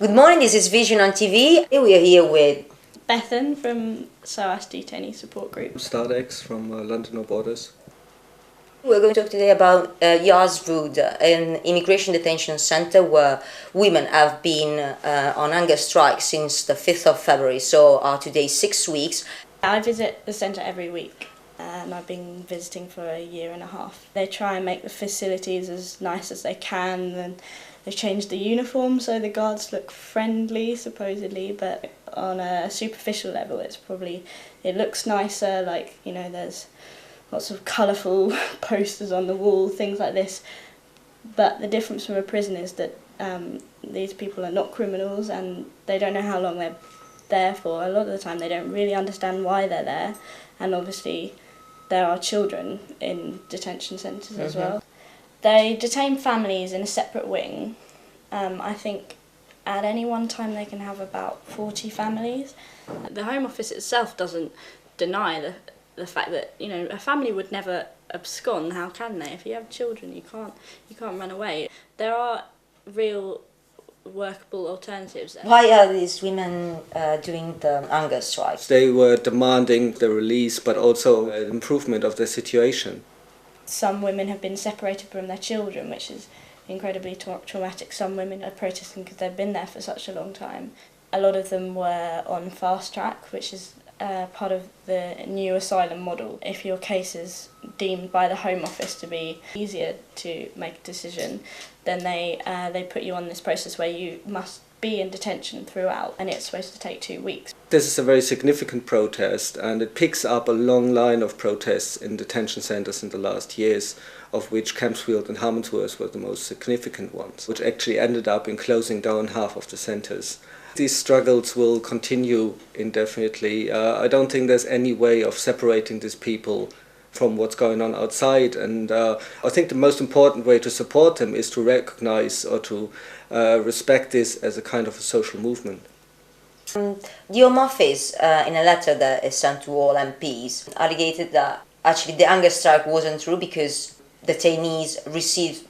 Good morning, this is Vision on TV. We are here with Bethan from SOAS Detainee Support Group. Stardex from London No Borders. We're going to talk today about Yarl, an immigration detention centre where women have been on hunger strike since the 5th of February, so today 6 weeks. I visit the centre every week and I've been visiting for a year and a half. They try and make the facilities as nice as they can, and they've changed the uniform so the guards look friendly supposedly, but on a superficial level it looks nicer, like, you know, there's lots of colourful posters on the wall, things like this. But the difference from a prison is that these people are not criminals and they don't know how long they're there for. A lot of the time they don't really understand why they're there, and obviously there are children in detention centres as well. They detain families in a separate wing. I think at any one time they can have about 40 families. The Home Office itself doesn't deny the fact that, you know, a family would never abscond. How can they? If you have children, you can't run away. There are real workable alternatives. Why are these women doing the hunger strike? They were demanding the release, but also an improvement of their situation. Some women have been separated from their children, which is incredibly traumatic. Some women are protesting because they've been there for such a long time. A lot of them were on fast track, which is part of the new asylum model. If your case is deemed by the Home Office to be easier to make a decision, then they put you on this process where you must be in detention throughout, and it's supposed to take 2 weeks. This is a very significant protest, and it picks up a long line of protests in detention centres in the last years, of which Campsfield and Harmondsworth were the most significant ones, which actually ended up in closing down half of the centres. These struggles will continue indefinitely. I don't think there's any way of separating these people from what's going on outside, and I think the most important way to support them is to recognise or to respect this as a kind of a social movement. The Home Office, in a letter that is sent to all MPs, alleged that actually the hunger strike wasn't true because detainees received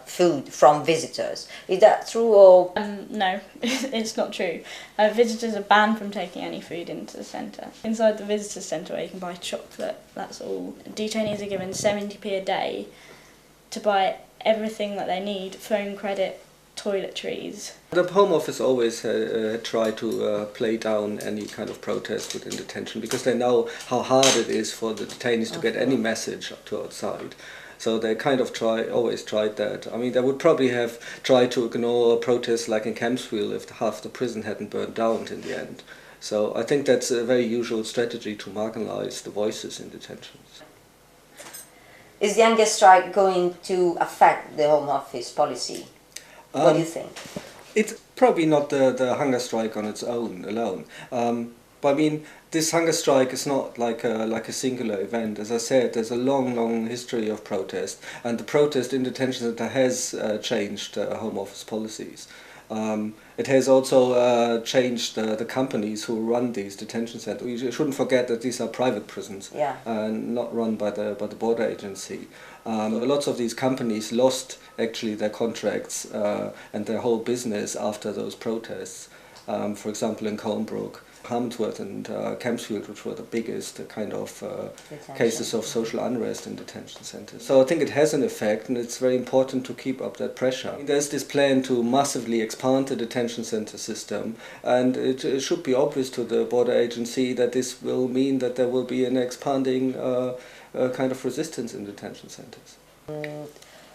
food from visitors. Is that true or...? No, it's not true. Visitors are banned from taking any food into the centre. Inside the visitor centre where you can buy chocolate, that's all. Detainees are given 70p a day to buy everything that they need: phone credit, toiletries. The Home Office always tried to play down any kind of protest within detention, because they know how hard it is for the detainees to get any message to outside. So they kind of always tried that. I mean, they would probably have tried to ignore protests like in Campsfield if half the prison hadn't burned down in the end. So I think that's a very usual strategy to marginalise the voices in detentions. Is the hunger strike going to affect the Home Office policy? What do you think? It's probably not the hunger strike on its own alone. But I mean, this hunger strike is not like a singular event. As I said, there's a long history of protest, and the protest in detention centre has changed Home Office policies. It has also changed the companies who run these detention centres. We shouldn't forget that these are private prisons, and not run by the border agency. Lots of these companies lost actually their contracts and their whole business after those protests. For example, in Colnbrook, Harmondsworth and Campsfield, which were the biggest kind of cases of social unrest in detention centres. So I think it has an effect, and it's very important to keep up that pressure. There's this plan to massively expand the detention centre system, and it should be obvious to the border agency that this will mean that there will be an expanding kind of resistance in detention centres.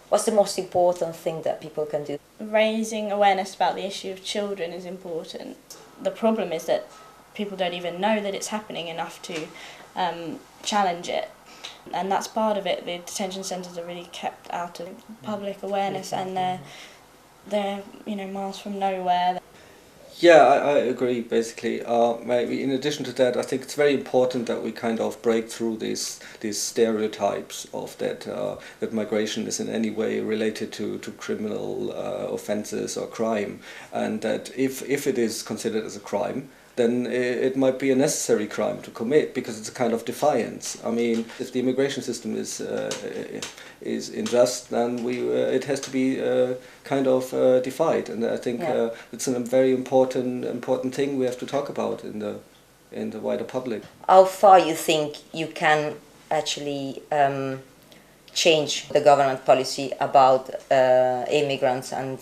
What's the most important thing that people can do? Raising awareness about the issue of children is important. The problem is that people don't even know that it's happening enough to challenge it, and that's part of it. The detention centres are really kept out of public awareness, and they're you know, miles from nowhere. Yeah, I agree, basically. Maybe in addition to that, I think it's very important that we kind of break through these stereotypes of that migration is in any way related to criminal offences or crime, and that if it is considered as a crime, then it might be a necessary crime to commit because it's a kind of defiance. I mean, if the immigration system is unjust, then it has to be kind of defied, and I think it's a very important thing we have to talk about in the wider public. How far you think you can actually change the government policy about immigrants and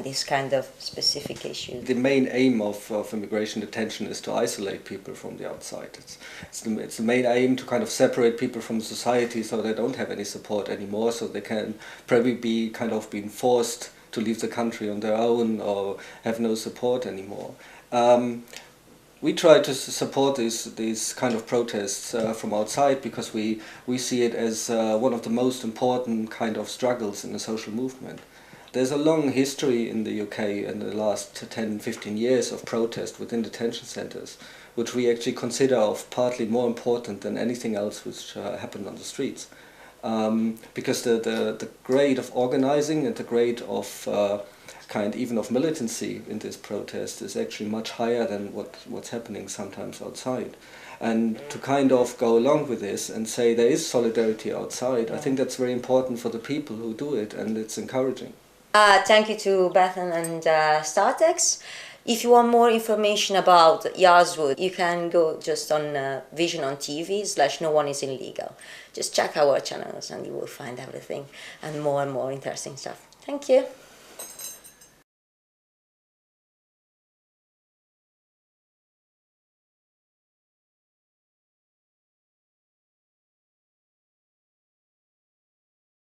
this kind of specific issues? The main aim of immigration detention is to isolate people from the outside. It's the main aim to kind of separate people from society so they don't have any support anymore, so they can probably be kind of being forced to leave the country on their own or have no support anymore. We try to support these kind of protests from outside because we see it as one of the most important kind of struggles in the social movement. There's a long history in the UK in the last 10-15 years of protest within detention centres, which we actually consider of partly more important than anything else which happened on the streets. Because the grade of organising and the grade of even of militancy in this protest is actually much higher than what's happening sometimes outside. And to kind of go along with this and say there is solidarity outside, I think that's very important for the people who do it, and it's encouraging. Thank you to Bethan and Startex. If you want more information about Yarlswood, you can go just on visionontv/no one is illegal. Just check our channels and you will find everything and more interesting stuff. Thank you.